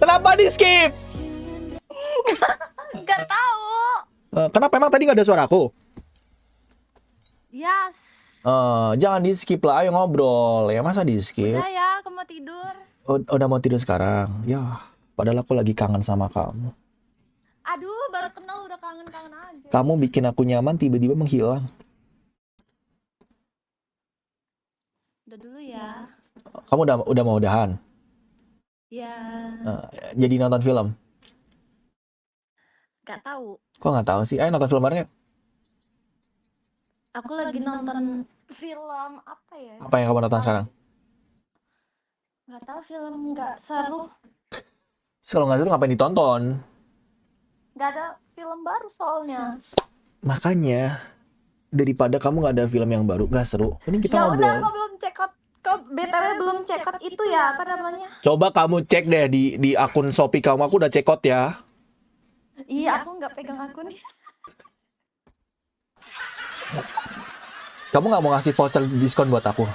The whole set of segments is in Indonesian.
Kenapa di skip? Gak tahu. Kenapa emang tadi nggak ada suaraku? Yes. Jangan di skip lah, ayo ngobrol. Ya masa di skip? Udah ya, aku mau tidur. Udah mau tidur sekarang. Ya, padahal aku lagi kangen sama kamu. Aduh, baru kenal udah kangen-kangen aja. Kamu bikin aku nyaman, tiba-tiba menghilang. Udah dulu ya. Kamu udah mau udahan? Ya. Jadi nonton film? Gak tahu. Kok nggak tahu sih? Ayo nonton film bareng yuk. Aku lagi nonton film apa ya? Apa yang kamu nonton sekarang? Gak tahu, film gak seru. Kalau nggak seru ngapain ditonton? Gak ada film baru soalnya. Makanya daripada kamu nggak ada film yang baru nggak seru, ini kita Ya ngobrol. udah, kok belum check out. Kok BTW belum check out itu ya, apa namanya? Coba kamu cek deh di akun Shopee kamu, aku udah check out ya. Iya, aku nggak pegang akun. Kamu nggak mau ngasih voucher diskon buat aku?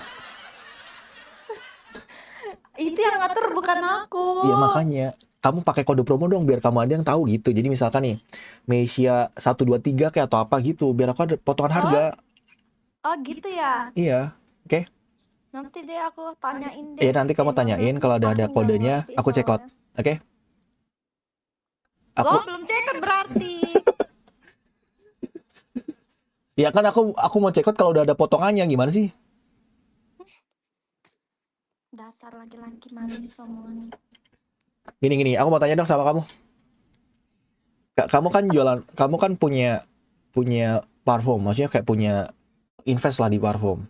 Itu yang ngatur bukan aku. Iya makanya kamu pakai kode promo dong biar kamu ada yang tahu gitu. Jadi misalkan nih Mesia 123 kayak atau apa gitu, biar aku ada potongan harga. Oh gitu ya. Iya, oke. Nanti deh aku tanyain deh. Iya nanti kamu tanyain kalau ada Aku nggak kodenya, ngerti aku check out. soalnya. Oke? Aku Lo belum check out berarti. ya kan aku mau check out kalau udah ada potongannya, gimana sih? Dasar laki-laki manis semuanya. Gini, aku mau tanya dong sama kamu. Kamu kan jualan, kamu kan punya parfum, maksudnya kayak punya invest lah di parfum.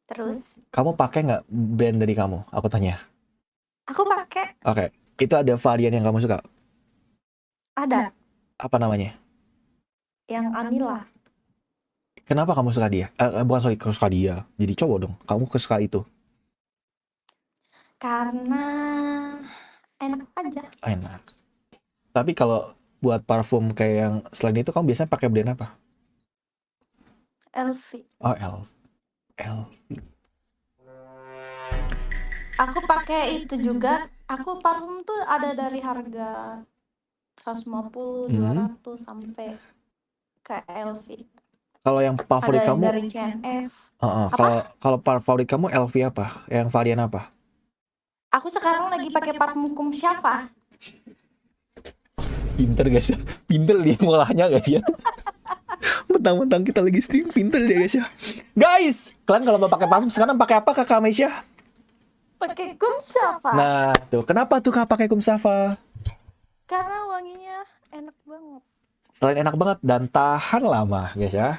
Terus Kamu pakai nggak brand dari kamu? Aku tanya. aku pakai Oke, itu ada varian yang kamu suka. ada Apa namanya? yang Anila. Kenapa kamu suka dia? Bukan sorry, kamu suka dia. Jadi cowok dong. Kamu kesuka itu. Karena enak aja. Enak. Tapi kalau buat parfum kayak yang selain itu, kamu biasanya pakai brand apa? LV. Oh, L. Aku pakai itu juga. Aku parfum tuh ada dari harga 150, 200 sampai ke LV. Kalau yang favorit Ada yang kamu, dari CNF. kalau favorit kamu LV apa? Yang varian apa? Aku sekarang lagi pakai parfum Kum Syafa. Pinter guys ya. Pinter dia ngolahnya guys ya. Mentang-mentang kita lagi stream, pinter dia guys ya. Guys, kalian kalau mau pakai parfum sekarang pakai apa Kakak Meisya? Pakai Kum Syafa. Nah, tuh kenapa tuh Kak pakai Kum Safa? Karena wanginya enak banget. Selain enak banget dan tahan lama guys ya.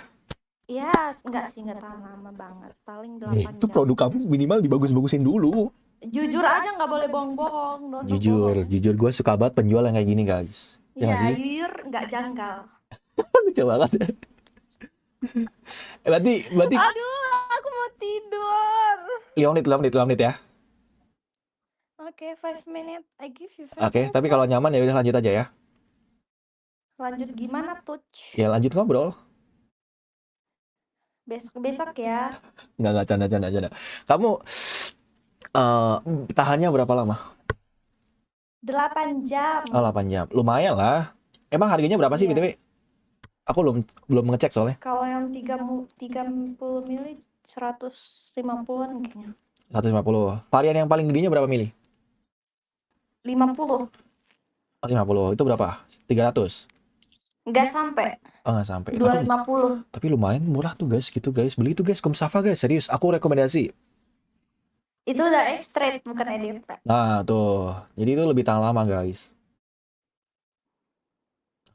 Ya, enggak sih, enggak tahan lama banget. Paling 8 Itu jam. produk kamu minimal dibagus-bagusin dulu. Jujur aja, nggak boleh bohong-bohong. Don't Jujur gue suka banget penjual yang kayak gini guys. Ya Iya, nggak sih? jujur nggak janggal. Lucu banget. berarti Aduh, aku mau tidur. 5 menit ya. Oke, 5 minutes. I give you 5 Oke, minutes. tapi kalau nyaman ya udah lanjut aja ya. Lanjut gimana, Tuh? Ya lanjut ngobrol. Besok-besok ya. Nggak canda. Kamu tahannya berapa lama? 8 jam. Oh, 8 jam. Lumayan lah. Emang harganya berapa sih Iya. BTW? Aku belum ngecek soalnya. Kalau yang 30 mili 150-an kayaknya. 150. Varian yang paling gedenya berapa mili? 50. Oh, 50. Itu berapa? 300. Nggak sampai. Oh, nggak sampai. 250. Tapi lumayan murah tuh guys, gitu guys. Beli itu guys, Kum Safa guys, serius. Aku rekomendasi. Itu udah extract, bukan EDP. Nah, tuh. Jadi itu lebih tahan lama guys.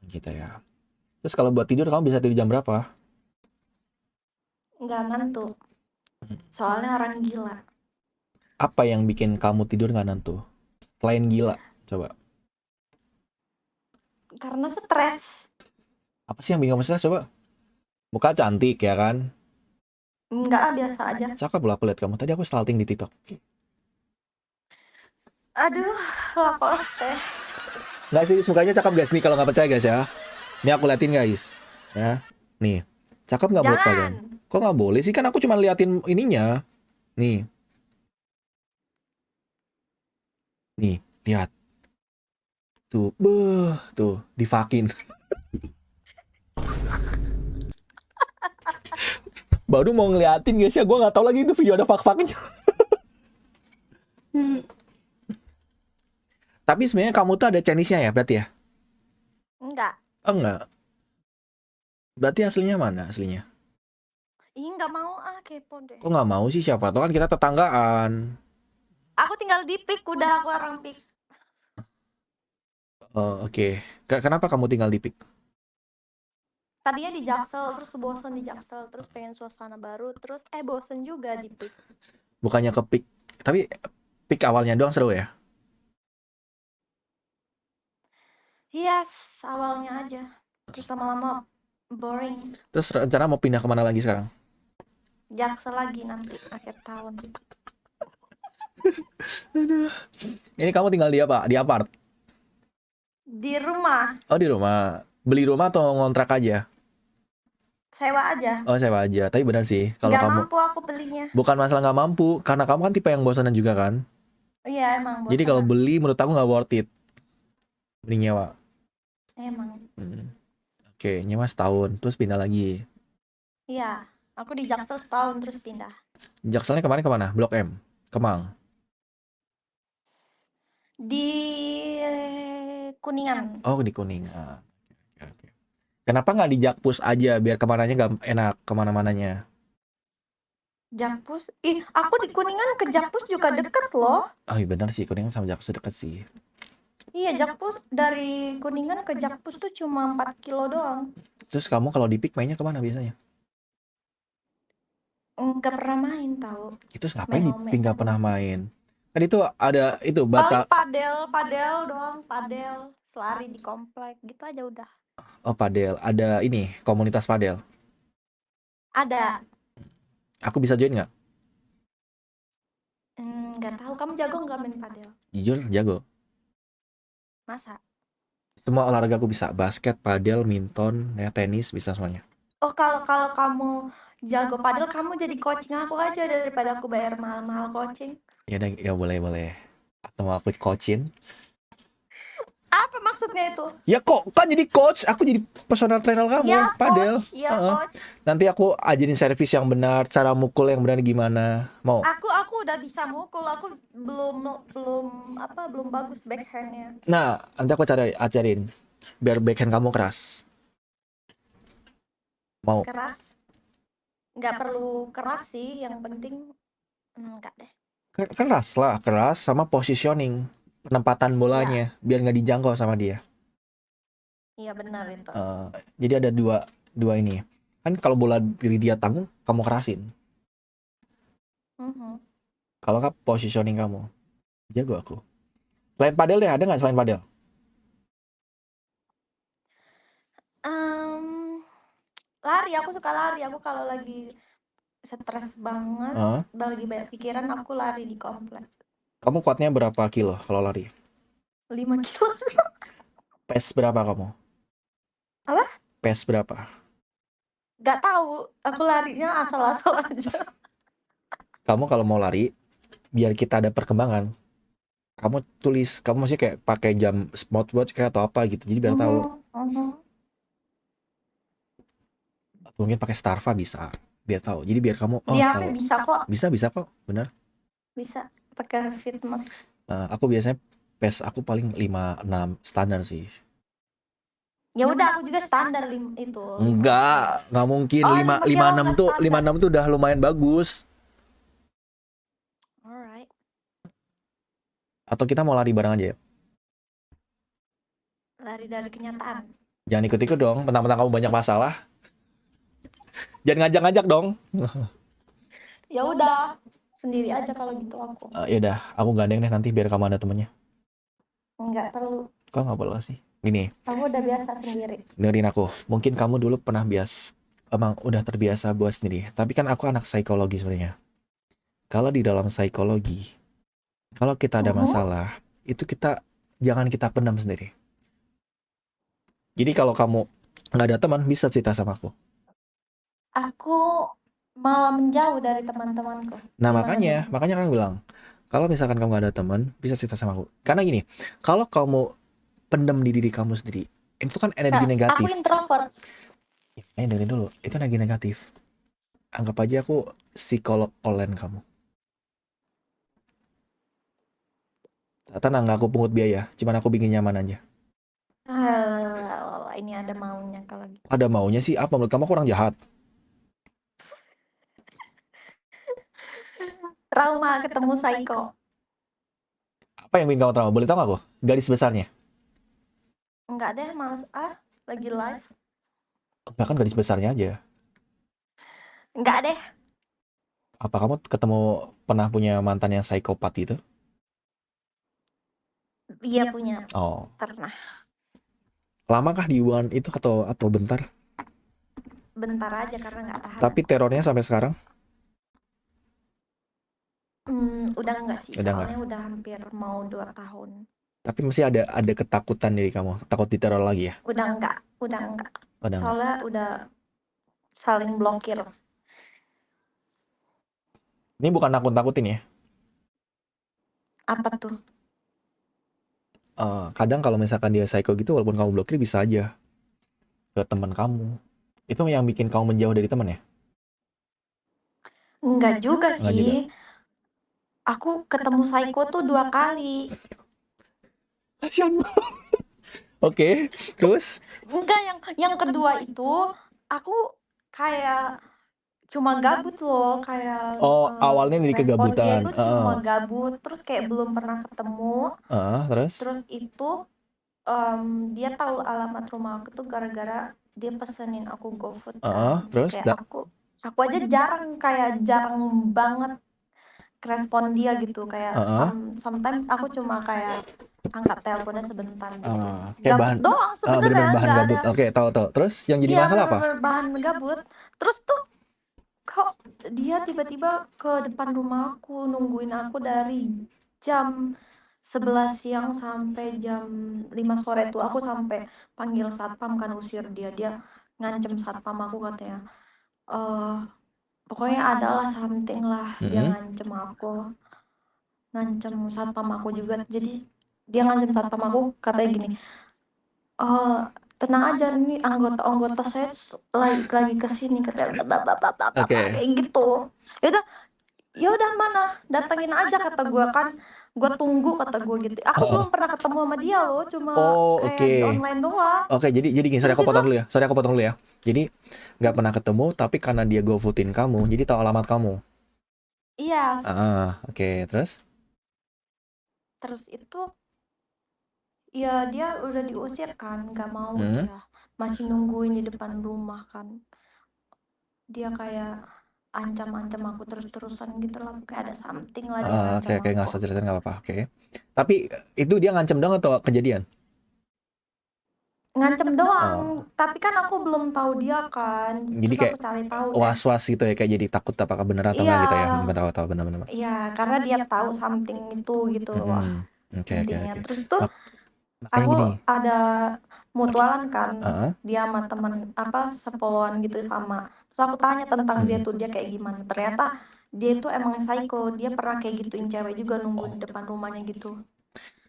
Gitu ya. Terus kalau buat tidur kamu bisa tidur jam berapa? Nggak ngantuk. Soalnya orang gila. Apa yang bikin kamu tidur nggak ngantuk? Selain gila, coba. Karena stres. Apa sih yang bikin kamu stres coba? Muka cantik ya kan? Enggak, biasa aja. Cakep lah aku lihat kamu. Tadi aku stalking di TikTok. Aduh, lapos teh. Nggak sih, mukanya cakep guys. Nih kalau nggak percaya guys ya. Nih aku liatin guys. Ya, nih. Cakep nggak buat kalian? Kok nggak boleh sih? Kan aku cuma liatin ininya. Nih. Nih. Lihat. Tuh, tuh, difakin. Baru mau ngeliatin guys ya, gue nggak tahu lagi itu video ada fak-faknya. Tapi sebenarnya kamu tuh ada Chinese-nya ya, berarti ya? Enggak. Oh, enggak. Berarti aslinya mana aslinya? Ih, nggak mau kepo deh. Kok nggak mau sih, siapa tahu kan kita tetanggaan. Aku tinggal di Pik, udah aku orang Pik. Oh, oke. Kenapa kamu tinggal di Pik? Tadinya di Jaksel, terus bosen di Jaksel, terus pengen suasana baru, terus bosen juga di Pik. Bukannya ke Pik, tapi Pik awalnya doang seru ya? Yes, awalnya aja. Terus lama-lama boring. Terus rencana mau pindah kemana lagi sekarang? Jaksel lagi nanti akhir tahun. Ini kamu tinggal di apa? Di apart? Di rumah, Oh, di rumah. Beli rumah atau ngontrak aja? sewa aja. Oh, sewa aja. Tapi benar sih, kalau Nggak kamu mampu aku belinya. bukan masalah nggak mampu, karena kamu kan tipe yang bosanan juga kan. Iya, emang Jadi kalau bosan. beli menurut aku nggak worth it. Beli nyewa. Emang. Oke, nyewa setahun, terus pindah lagi. Iya, aku di Jaksel setahun terus pindah. Jakselnya kemarin kemana? Blok M, Kemang. Di Kuningan. Oh, di Kuningan. Oke. Kenapa nggak di Jakpus aja biar kemananya nggak enak kemana-mananya? Jakpus. Ih, aku di Kuningan ke Jakpus juga deket loh. Oh iya benar sih, Kuningan sama Jakpus dekat sih. Iya, Jakpus dari Kuningan ke Jakpus tuh cuma 4 kilo doang. Terus kamu kalau di PIK mainnya kemana biasanya? Nggak pernah main tahu. Itu ngapain di Main-main PIK nggak pernah terus. main? Kan itu ada itu Paling bata. padel doang, padel, selari di komplek gitu aja udah. Oh, padel. Ada ini komunitas padel. Ada. Aku bisa join nggak? Nggak tahu, kamu jago nggak main padel? Jujur jago. Masa? Semua olahraga aku bisa. Basket, padel, minton, ya tenis bisa semuanya. Oh, kalau kamu jago padel, kamu jadi coaching aku aja daripada aku bayar mahal-mahal coaching. Ya udah, ya boleh. Atau mau aku coachin? Apa maksudnya itu? Ya kok kan jadi coach, aku jadi personal trainer kamu, Ya, padel. coach. Ya, Heeh. coach. Nanti aku ajarin servis yang benar, cara mukul yang benar gimana. Mau? Aku udah bisa mukul, aku belum bagus backhandnya. Nah, nanti aku ajarin biar backhand kamu keras. Mau? Keras? Nggak perlu keras sih, yang penting enggak deh. Keras sama positioning, penempatan bolanya biar nggak dijangkau sama dia. Iya benar itu. Jadi ada dua ini. Kan kalau bola dari dia tanggung, kamu kerasin. Kalau nggak positioning kamu. Jago aku. Selain padel deh, ada nggak selain padel? Lari, aku suka lari. Aku kalau lagi stres banget, lagi banyak pikiran, aku lari di komplek. Kamu kuatnya berapa kilo kalau lari? 5 kilo. Pace berapa kamu? Apa? Pace berapa? Gak tahu, aku larinya asal-asal aja. Kamu kalau mau lari, biar kita ada perkembangan, kamu tulis, kamu masih kayak pakai jam smartwatch kayak atau apa gitu, jadi biar tahu. Atau mungkin pakai Starva bisa, biar tahu. Jadi biar kamu Di HP tahu. bisa kok. Bisa kok, benar. Bisa pakai Fitness. Aku biasanya pace aku paling 5-6 standar sih. Ya udah, aku juga standar itu. Enggak mungkin. 5-6 tuh udah lumayan bagus. Alright. Atau kita mau lari bareng aja ya? Lari dari kenyataan. Jangan ikut-ikut dong, mentang-mentang kamu banyak masalah. Jangan ngajak-ngajak dong. Ya udah, sendiri aja kalau gitu aku. Ya udah, aku gandeng deh nanti biar kamu ada temennya. Enggak perlu. Kok nggak perlu sih? Gini. Kamu udah biasa sendiri. Dengerin aku. Mungkin kamu dulu pernah emang udah terbiasa buat sendiri. Tapi kan aku anak psikologi sebenarnya. Kalau di dalam psikologi, kalau kita ada masalah, itu jangan kita pendam sendiri. Jadi kalau kamu nggak ada teman, bisa cerita sama aku. Aku malah menjauh dari teman-temanku. Nah makanya orang bilang, Kalau misalkan kamu gak ada teman, bisa cerita sama aku. Karena gini, kalau kamu pendem di diri kamu sendiri, itu kan energi Aku negatif. introvert. Dengerin dulu, itu energi negatif. Anggap aja aku psikolog online kamu. Tenang, gak aku pungut biaya, cuman aku bikin nyaman aja. Ini ada maunya kalau gitu. Ada maunya sih, apa menurut kamu aku orang jahat? Trauma ketemu psycho. Apa yang bikin kamu trauma? Boleh tahu gak aku? Garis besarnya? Enggak deh, males lagi live. Enggak kan garis besarnya aja. Enggak deh. Apa kamu pernah punya mantan yang psikopat itu? Iya punya, Oh, pernah. lamakah di hubungan itu atau bentar? Bentar aja karena nggak tahan Tapi aku. terornya sampai sekarang? Udah enggak sih, Udah enggak. soalnya udah hampir mau 2 tahun. Tapi masih ada ketakutan dari kamu, takut diteror lagi ya? Udah enggak. Udah enggak. Soalnya udah saling blokir. Ini bukan nakut-nakutin ya. Apa tuh? Kadang kalau misalkan dia psycho gitu, walaupun kamu blokir bisa aja ke teman kamu. Itu yang bikin kamu menjauh dari teman ya? Enggak juga Enggak juga. sih. Aku ketemu psycho tuh 2 kali. Kasian banget. Oke, terus? Enggak, yang kedua itu aku kayak cuma gabut loh, kayak Oh, awalnya dari respon dia kegabutan. itu cuma gabut, terus kayak belum pernah ketemu. Terus? Terus itu dia tahu alamat rumah aku tuh gara-gara dia pesenin aku GoFood kan. Terus? Kayak aku aja jarang banget respon dia gitu, kayak sometimes aku cuma kayak angkat teleponnya sebentar gitu. Kayak Gabut bahan, doang bener-bener sebenarnya, bahan nggak gabut. ada. Oke, tahu. Terus yang jadi Iya, masalah apa? bener-bener bahan gabut. Terus tuh kok dia tiba-tiba ke depan rumah aku nungguin aku dari jam 11 siang sampai jam 5 sore tuh aku sampai panggil satpam kan, usir dia ngancem satpam aku katanya. Pokoknya adalah something lah, dia ngancem satpam aku juga. Jadi dia ngancem satpam aku katanya gini, tenang aja, nih anggota saya lagi kesini katanya, kayak gitu. Ya udah mana, datengin aja kata gue kan, gue tunggu kata gue gitu. Aku belum pernah ketemu sama dia loh, cuma Oh, kayak di oke. online doang. Oke, jadi gini, sorry Terus aku itu potong dulu ya. Jadi nggak pernah ketemu, tapi karena dia GoFoodin kamu, jadi tahu alamat kamu. iya, Oke, terus? terus itu ya dia udah diusir kan, nggak mau dia masih nungguin di depan rumah kan. Dia kayak ancam-ancam aku terus-terusan gitu lah, kayak ada something lah dia Oke, ngancam nggak aku. usah ceritain, nggak apa-apa. Oke. Tapi itu dia ngancem dong atau kejadian? Ngancem doang, tapi kan aku belum tahu dia kan, Jadi terus aku kayak cari tahu was-was gitu ya, kayak jadi takut apakah benar atau iya. enggak gitu ya. Tahu benar-benar. Iya, karena dia tahu something itu gitu loh intinya. Oke. Terus tuh Makanya aku gini. ada mutualan kan, Heeh. dia sama teman apa sepoloan gitu sama. Terus aku tanya tentang dia tuh, dia kayak gimana. Ternyata dia tuh emang psycho, dia pernah kayak gituin cewek juga nungguin di depan rumahnya gitu.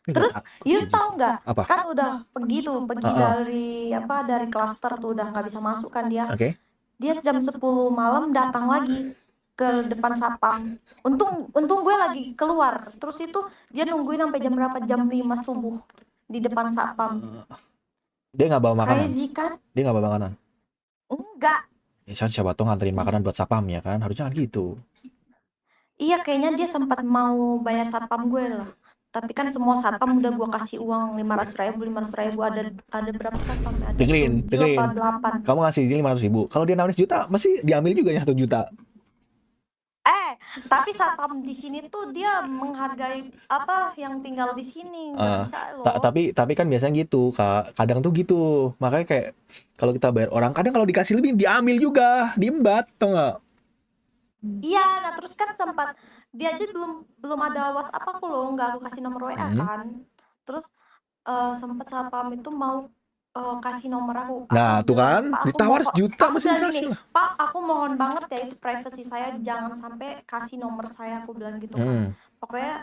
Terus you tahu nggak? Apa? Kan udah pergi dari dari klaster tuh, udah nggak bisa masuk kan dia. Oke. Dia jam 10 malam datang lagi ke depan satpam. Untung gue lagi keluar. Terus itu dia nungguin sampai jam berapa? Jam 5 subuh di depan satpam. Dia nggak bawa makanan. Crazy kan? Dia nggak bawa makanan. Enggak. Ya siapa tuh nganterin makanan buat sapam ya kan? Harusnya kan gitu. Iya, kayaknya dia sempat mau bayar satpam gue lah. Tapi kan semua satpam udah gue kasih uang 500.000 ada berapa satpam ya? Ada Dengerin. 7 apa 8. Kamu ngasih dia 500.000. Kalau dia nawarin juta, masih diambil juga ya 1 juta. Tapi satpam di sini tuh dia menghargai apa yang tinggal di sini, nggak bisa loh. Tapi kan biasanya gitu, Kak. Kadang tuh gitu. Makanya kayak kalau kita bayar orang, kadang kalau dikasih lebih diambil juga, diembat, tau nggak? Iya, nah terus kan sempat dia aja belum ada WhatsApp aku loh, nggak aku kasih nomor WA kan. Terus sempat satpam itu mau kasih nomor aku. Nah, tuh Bilang, kan, Pak, aku ditawar mohon, sejuta aku masih bilang dikasih gini, lah. Pak, aku mohon banget ya, itu privasi saya, jangan sampai kasih nomor saya, aku bilang gitu kan. Pokoknya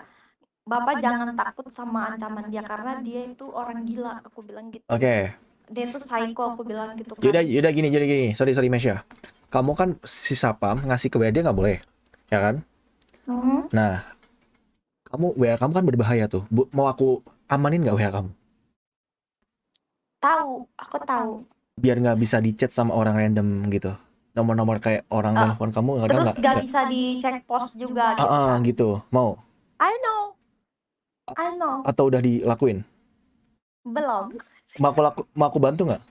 Bapak jangan takut sama ancaman dia karena dia itu orang gila, aku bilang gitu. Oke. Dia tuh psycho, aku bilang gitu kan. Yaudah gini, jadi gini. Sorry Mesya. Kamu kan si Sapam ngasih ke WA dia nggak boleh, ya kan? Mhm. Nah, WA kamu kan berbahaya tuh. Mau aku amanin nggak WA kamu? Tahu, aku tahu. Biar nggak bisa dicat sama orang random gitu. Nomor-nomor kayak orang Eh, telepon kamu kadang terus nggak gak bisa dicek pos juga gitu kan. gitu. Mau? I know, I know. Atau udah dilakuin? Belum. Mau aku bantu nggak?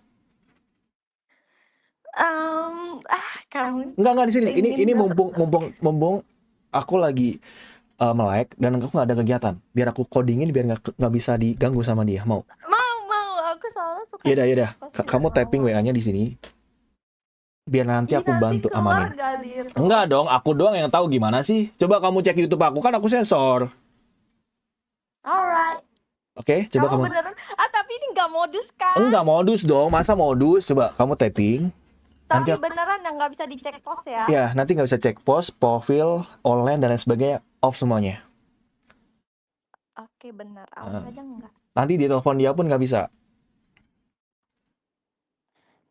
Kamu Nggak di sini. ingin Ini mumpung aku lagi melek dan aku nggak ada kegiatan. Biar aku codingin biar nggak bisa diganggu sama dia. Mau? mau aku soalnya suka Yaudah. pasti Kamu mau. typing WA-nya di sini. Biar nanti aku nanti bantu keluar amanin. gak di itu. Enggak dong, aku doang yang tahu gimana sih. Coba kamu cek YouTube aku, kan aku sensor. Alright. Oke, coba kamu. Beneran? Tapi ini gak modus kan? Enggak modus dong, masa modus? Coba kamu typing. Tapi Nanti beneran yang gak bisa dicek pos ya? ya, nanti nggak bisa cek pos, profil, online dan lain sebagainya, off semuanya. Oke bener, awas aja enggak. Nanti di telepon dia pun nggak bisa.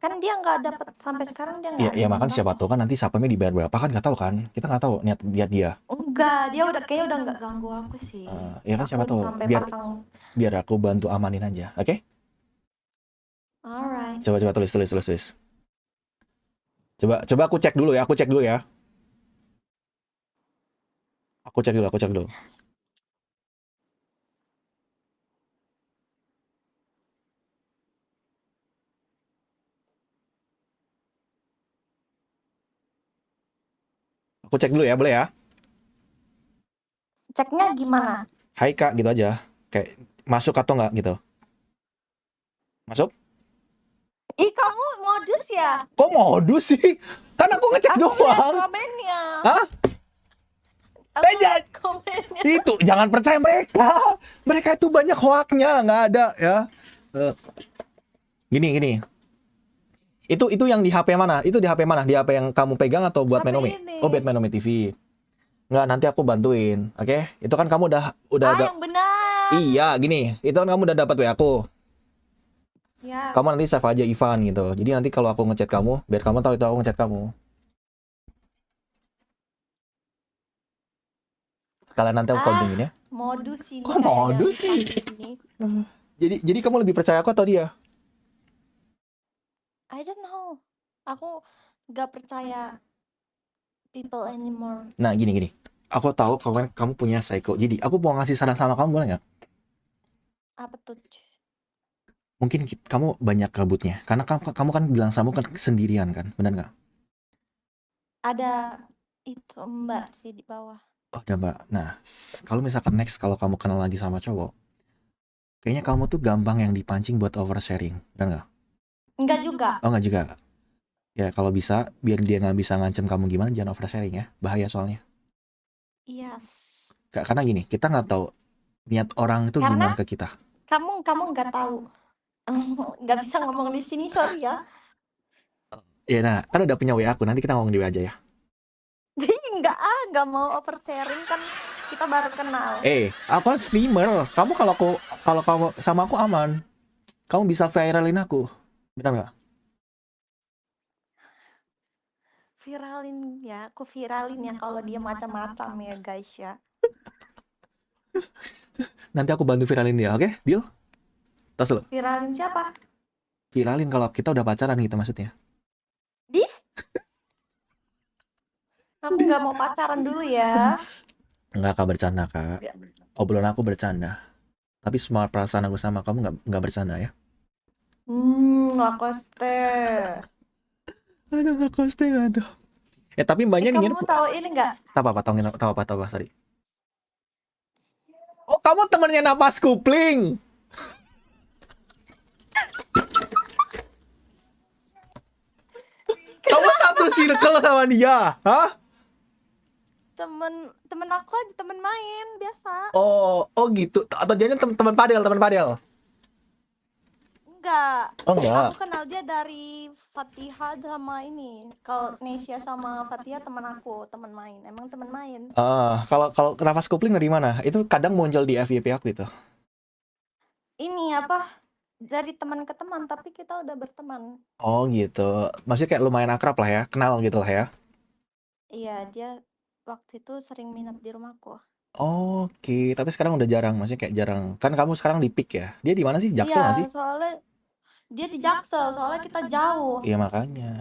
Kan dia nggak dapet sampai sekarang, dia Ya, nggak ada makan nomor siapa aku. tahu kan nanti sapamnya dibayar berapa kan nggak tahu kan. Kita nggak tahu niat dia. Enggak, dia kayaknya udah nggak ganggu aku sih. Ya kan siapa Aku tahu. sampai Biar pasang. aku bantu amanin aja, oke? Alright. Coba tulis. Coba aku cek dulu ya, Aku cek dulu. Aku cek dulu ya, boleh ya? Ceknya gimana? Hai Kak, gitu aja. Kayak masuk atau nggak gitu. Masuk? Ih, kamu modus ya? Kok modus sih? Kan aku ngecek Aku lihat doang. komennya. Hah? Aku lihat Bejat. komennya. Itu jangan percaya mereka. Mereka itu banyak hoaknya, nggak ada ya. Gini. Itu yang di HP mana? Itu di HP mana? Di HP yang kamu pegang atau buat HP Menomi? ini. Oh, buat Menomi TV. Nggak, nanti aku bantuin, oke? Itu kan kamu udah Yang benar. Iya, gini. Itu kan kamu udah dapat WA aku. Ya. Kamu nanti save aja Ivan gitu. Jadi nanti kalau aku ngechat kamu, biar kamu tahu itu aku ngechat kamu. Kalian nanti aku codingin ya. Modus ini. Kok modus sih? Jadi kamu lebih percaya aku atau dia? I don't know. Aku gak percaya people anymore. Nah, gini. Aku tahu kamu punya psycho. Jadi aku mau ngasih saran sama kamu, boleh nggak? Apa tuh? Mungkin kamu banyak kabutnya. Karena kamu kan bilang sama kan sendirian kan, benar nggak? Ada itu Mbak sih di bawah. Oh, udah Mbak. Nah, kalau misalkan next kalau kamu kenal lagi sama cowok, kayaknya kamu tuh gampang yang dipancing buat oversharing, benar nggak? Enggak juga. Oh, nggak juga. Ya, kalau bisa, biar dia nggak bisa ngancem kamu gimana, jangan oversharing ya. Bahaya soalnya. Yes. Karena gini, kita nggak tahu niat orang itu gimana ke kita. Kamu nggak tahu. Nggak bisa ngomong di sini, sorry ya. Ya, nah, kan udah punya WA aku. Nanti kita ngomong di WA aja ya. Nggak mau oversharing kan, kita baru kenal. Aku kan streamer. Kalau kamu sama aku aman. Kamu bisa viralin aku. Benar nggak? Aku viralin ya kalau dia macam-macam ya guys ya. Nanti aku bantu viralin dia, oke? Deal? Tas lo. Viralin siapa? Viralin kalau kita udah pacaran gitu maksudnya. Aku nggak mau pacaran dulu ya. Enggak, Kak, bercanda, Kak. Obrolan aku bercanda. Tapi semua perasaan aku sama kamu nggak bercanda ya. Lakoste. Aduh, nggak koste nggak tuh. Tapi mbaknya nih. Kamu tahu ini nggak? Tahu apa tadi? Oh, kamu temennya Napas Kupling. Kamu satu circle sama dia, hah? Temen aku aja, temen main biasa. Oh gitu. Atau jangan teman padel. Enggak. Oh Aku enggak. kenal dia dari Fatihah sama ini. Kalau Nesya sama Fatihah teman aku, teman main. Emang teman main. Kalau kalau nafas kopling dari mana? Itu kadang muncul di FYP aku itu. Ini apa? Dari teman ke teman, tapi kita udah berteman. Oh gitu. Maksudnya kayak lumayan akrab lah ya, kenal gitu lah ya. Iya, dia waktu itu sering nginep di rumahku. Oke, tapi sekarang udah jarang, maksudnya kayak jarang. Kan kamu sekarang di PIK ya? Dia di mana sih? Jaksel nggak sih? Iya, soalnya dia di Jaksel, soalnya kita jauh. Iya makanya.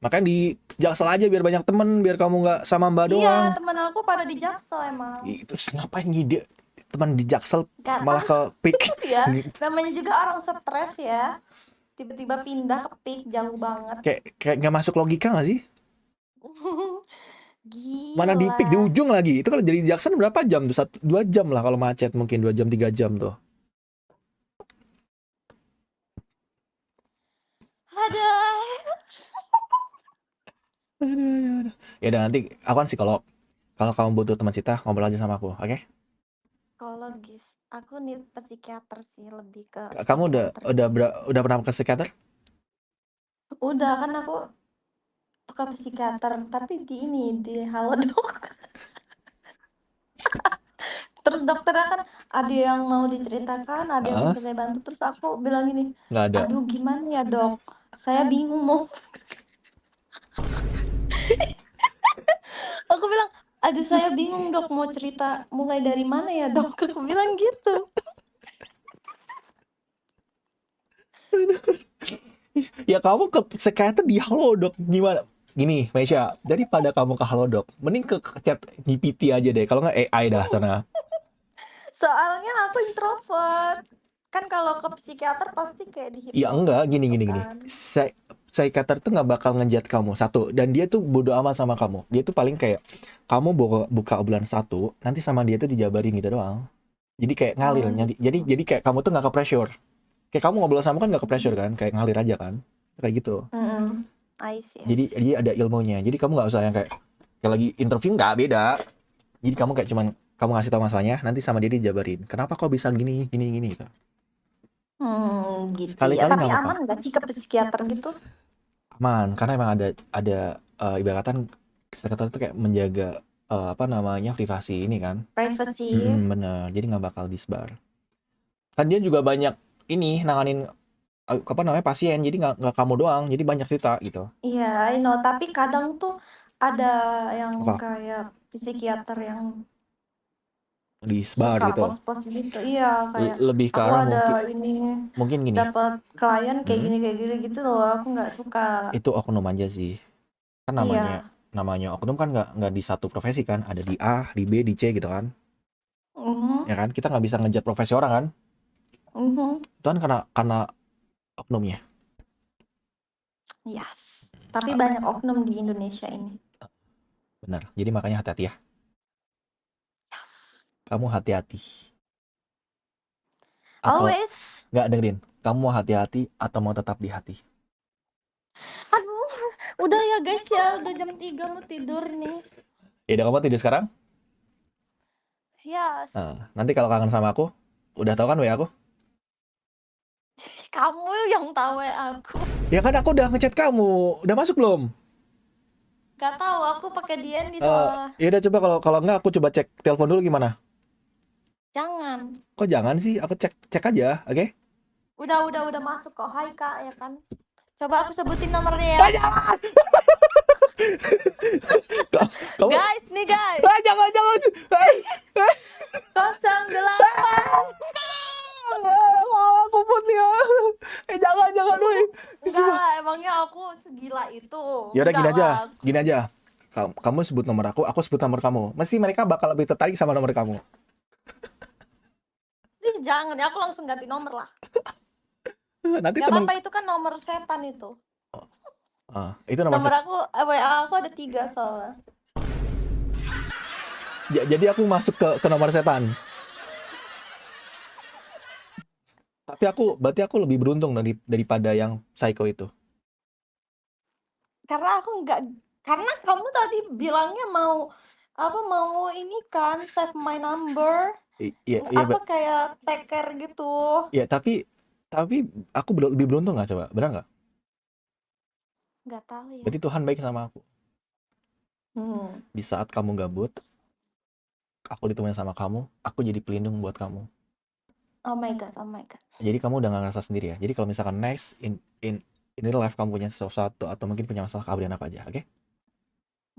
Makanya di Jaksel aja biar banyak temen, biar kamu nggak sama Mbak doang. Iya, teman aku pada di Jaksel emang. Terus ngapain ngide teman di Jaksel Kan malah ke PIK? ya, namanya juga orang stres ya. Tiba-tiba pindah ke PIK jauh banget. Kayak nggak masuk logika nggak sih? Mana di PIK di Gila. ujung lagi. Itu kalau jadi Jaksel berapa jam tuh? 2 jam lah kalau macet, mungkin 2 jam 3 jam tuh. Aduh. Ya udah nanti aku kan psikolog. Kalau kamu butuh teman cerita, ngobrol aja sama aku, oke? Psikologis. Aku nih psikiater sih, lebih ke Kamu udah psikiater. udah pernah ke psikiater? Udah kan aku ke psikiater, tapi di ini di Halodoc. Terus dokternya kan ada yang mau diceritakan, ada yang Hah? bisa saya bantu. Terus aku bilang gini, Nggak ada. aduh gimana ya dok, saya bingung mau. Aku bilang, aduh saya bingung dok, mau cerita mulai dari mana ya dok. Aku bilang gitu. Ya kamu ke psikiater di Halodoc gimana? Gini, Meisha, daripada kamu ke Halodoc, mending ke chat GPT aja deh. Kalau nggak AI dah sana. Soalnya aku introvert. Kan kalau ke psikiater pasti kayak Ya enggak, dihipnotis gini gitu gini gini. kan. Psikiater tuh nggak bakal ngejat kamu satu, dan dia tuh bodo amat sama kamu. Dia tuh paling kayak kamu buka obrolan satu, nanti sama dia tuh dijabarin gitu doang. Jadi kayak ngalir, Oh gitu. jadi kayak kamu tuh nggak ke pressure. Kayak kamu ngobrol sama kan nggak ke pressure kan, kayak ngalir aja kan, kayak gitu. I see, I Jadi see. dia ada ilmunya. Jadi kamu nggak usah yang kayak lagi interview, nggak beda. Jadi kamu kayak cuman kamu ngasih tahu masalahnya, nanti sama dia dijabarin. Kenapa kok bisa gini gini gini gitu. Gitu ya. Sekali-kali Tapi nggak apa-apa. aman nggak sih ke psikiater gitu? Aman, karena emang ada ibaratkan psikiater itu kayak menjaga apa namanya privasi ini kan. Privacy. Bener. Jadi nggak bakal disebar. Kan dia juga banyak ini nanganin apa namanya pasien. Jadi nggak kamu doang. Jadi banyak cerita gitu. Iya, I know. Tapi kadang tuh ada yang Apa? kayak psikiater yang Disebar suka gitu. post-post gitu. Iya, kayak Lebih ke aku arah ada mungkin ini gini. dapat klien Hmm, kayak gini gitu loh. Aku nggak suka. itu oknum aja sih. Kan namanya Iya. namanya oknum kan nggak di satu profesi kan. Ada di A, di B, di C gitu kan. Mhm. Ya kan? Kita nggak bisa ngejat profesi orang kan. Mhm. Itu kan karena oknumnya. Yes. Tapi banyak oknum di Indonesia ini. Benar. Jadi makanya hati-hati ya. Yes. Kamu hati-hati. Atau Always. nggak dengerin. Kamu mau hati-hati atau mau tetap di hati? Aduh, udah ya guys ya, udah jam 3 mau tidur nih. Ya udah kamu tidur sekarang. Yes. Nah, nanti kalau kangen sama aku, udah tahu kan WA aku? Kamu yang tahu aku. Ya kan aku udah ngechat kamu. Udah masuk belum? Gak tahu, aku pakai DND soalnya. Ya udah coba kalau kalau nggak aku coba cek telepon dulu gimana? Jangan. Kok jangan sih? Aku cek cek aja, oke? Udah masuk kok. Hai Kak, ya kan. Coba aku sebutin nomornya ya. Kamu Guys, nih guys. jangan jangan. 08. Aku pun ya. Jangan woi. Enggak lah, emangnya aku segila itu. Ya udah Enggak lah. gini aja. Kamu sebut nomor aku sebut nomor kamu. Mesti mereka bakal lebih tertarik sama nomor kamu. Jangan ya, aku langsung ganti nomor lah. Nanti Gak temen apa-apa, itu kan nomor setan itu. itu nomor Nomor aku, WA aku ada 3 soalnya. jadi aku masuk ke nomor setan. Tapi berarti aku lebih beruntung daripada yang psycho itu. Karena aku nggak, karena kamu tadi bilangnya mau ini kan save my number, Iya apa kayak take care gitu. iya tapi Tapi aku lebih beruntung nggak coba? Benar nggak? Nggak tahu ya. Berarti Tuhan baik sama aku. Hmm. Di saat kamu gabut, aku ditemuin sama kamu, aku jadi pelindung buat kamu. Oh my god, oh my god. Jadi kamu udah gak ngerasa sendiri ya. Jadi kalau misalkan next in real life kamu punya sesuatu atau mungkin punya masalah, kabarin aku aja, oke?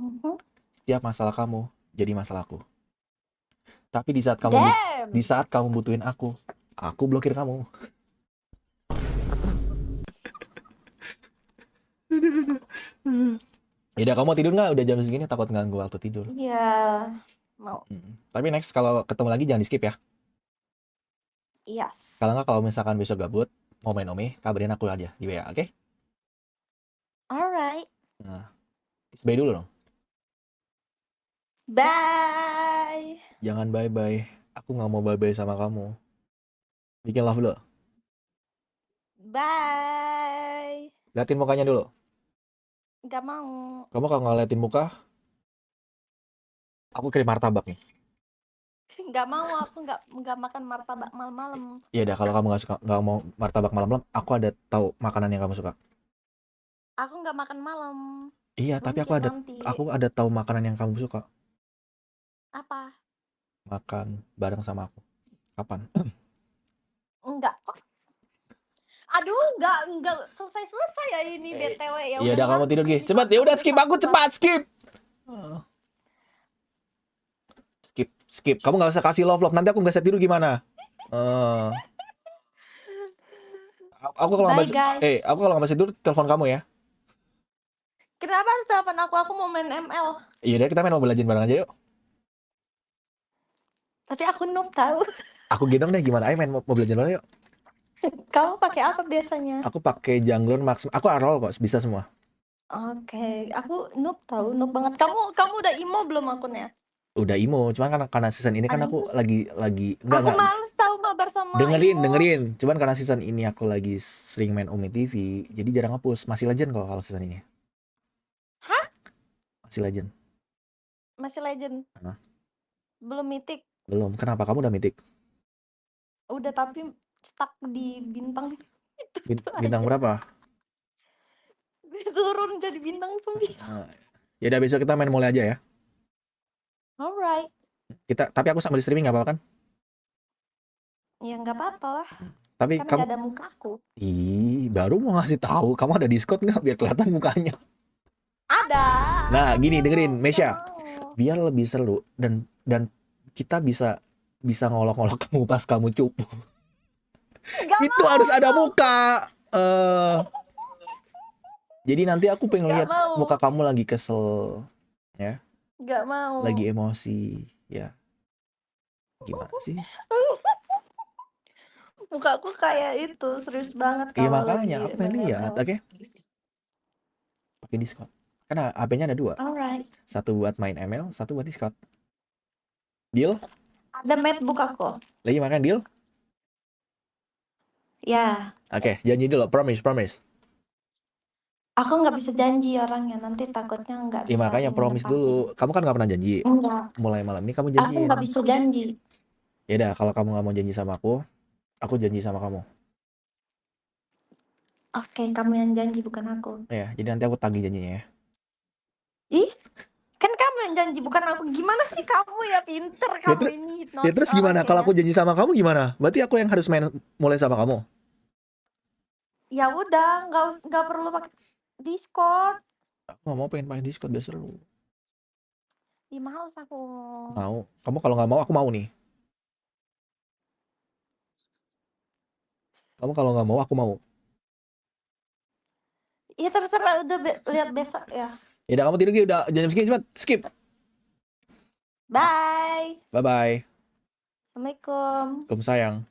Mhm. Setiap masalah kamu jadi masalahku. Tapi di saat Damn. butuhin aku blokir kamu. Yaudah, kamu mau tidur nggak? Udah jam segini, takut ganggu waktu tidur. Iya, mau. Tapi next kalau ketemu lagi jangan di skip ya. Yes. Kalau nggak, kalau misalkan besok gabut mau main Ome, kabarin aku aja di WA, oke? Alright. Nah, bye dulu dong. Bye. Jangan bye-bye. Aku nggak mau bye-bye sama kamu. Bikin love dulu. Bye. Liatin mukanya dulu. Nggak mau. Kamu kalau nggak liatin muka, aku kirim martabak nih. Nggak mau, aku nggak makan martabak malam-malam. Ya udah, kalau kamu nggak mau martabak malam-malam, aku ada tahu makanan yang kamu suka. Aku nggak makan malam. Iya, tapi Mungkin nanti. aku ada tahu makanan yang kamu suka. Apa? Makan bareng sama aku. Kapan? Enggak. Aduh, nggak selesai ya ini BTW ya. Iya udah, kamu ngantuk tidur ini, Gi. Cepat, ya udah skip aku, cepat skip. Skip. Kamu nggak usah kasih love. Nanti aku nggak bisa tidur gimana? Aku kalau nggak Bye, bisa, guys. aku kalau nggak bisa tidur, telepon kamu ya. Kenapa harus telepon aku? Aku mau main ML. Iya deh, kita main Mobile Legends bareng aja yuk. Tapi aku noob tahu. Aku gendong deh, gimana? Ayo main Mobile Legends bareng yuk. Kamu pakai apa biasanya? Aku pakai jungler Max. Aku Arol kok, bisa semua. Oke, aku noob tahu, noob banget. Kamu udah imo belum akunnya? Udah imo, cuman karena season ini kan aku lagi enggak. Aku males tahu mabar sama imo. Dengerin. Cuman karena season ini aku lagi sering main Umi TV, jadi jarang ngapus. Masih legend kok kalau season ini. Hah? Masih legend. Masih legend. Belum mythic. Belum. Kenapa? Kamu udah mythic? Udah, tapi stuck di bintang. Bintang berapa? Turun jadi bintang 9. Ya udah, besok kita main mulai aja ya. Alright. Tapi aku sambil streaming nggak apa-apa kan? Ya nggak apa-apa lah. Tapi kan kamu nggak ada mukaku. baru mau ngasih tahu. Kamu ada Discord nggak biar kelihatan mukanya? Ada. Nah, gini dengerin, Mesya. Biar lebih seru dan kita bisa ngolok-ngolok kamu pas kamu cupu. Itu harus ada muka. Jadi nanti aku pengen lihat muka kamu lagi kesel, ya. Gak mau. Lagi emosi, ya. Gimana sih? Muka aku kayak itu, serius banget Iya kalau makanya lagi aku pengen lihat, oke? Pakai Discord. Karena HP-nya ada 2. Alright. Satu buat main ML, satu buat Discord. Deal? Ada MacBook aku. Lagi makan deal? Ya. Oke, janji dulu, promise. Aku nggak bisa janji orangnya, nanti takutnya nggak bisa. Iya makanya promise dulu. Kamu kan nggak pernah janji. Enggak. Mulai malam ini kamu janji. Aku nggak bisa janji. Ya udah, kalau kamu nggak mau janji sama aku janji sama kamu. Oke, kamu yang janji bukan aku. Ya, jadi nanti aku tagih janjinya ya. Ih, kan kamu yang janji bukan aku. Gimana sih kamu ya, pinter kamu ini. Ya terus gimana? Kalau aku janji sama kamu gimana? Berarti aku yang harus mulai sama kamu. Ya udah, nggak perlu pakai Discord. Aku nggak mau, pengen pakai Discord biar seru. Ih, males aku. Mau? Kamu kalau nggak mau, aku mau nih. Kamu kalau nggak mau, aku mau. Ya terserah, udah lihat besok ya. Ya udah, kamu tidur Gi, udah jam segini, cepat skip. Bye. Bye bye. Assalamualaikum. Sayang.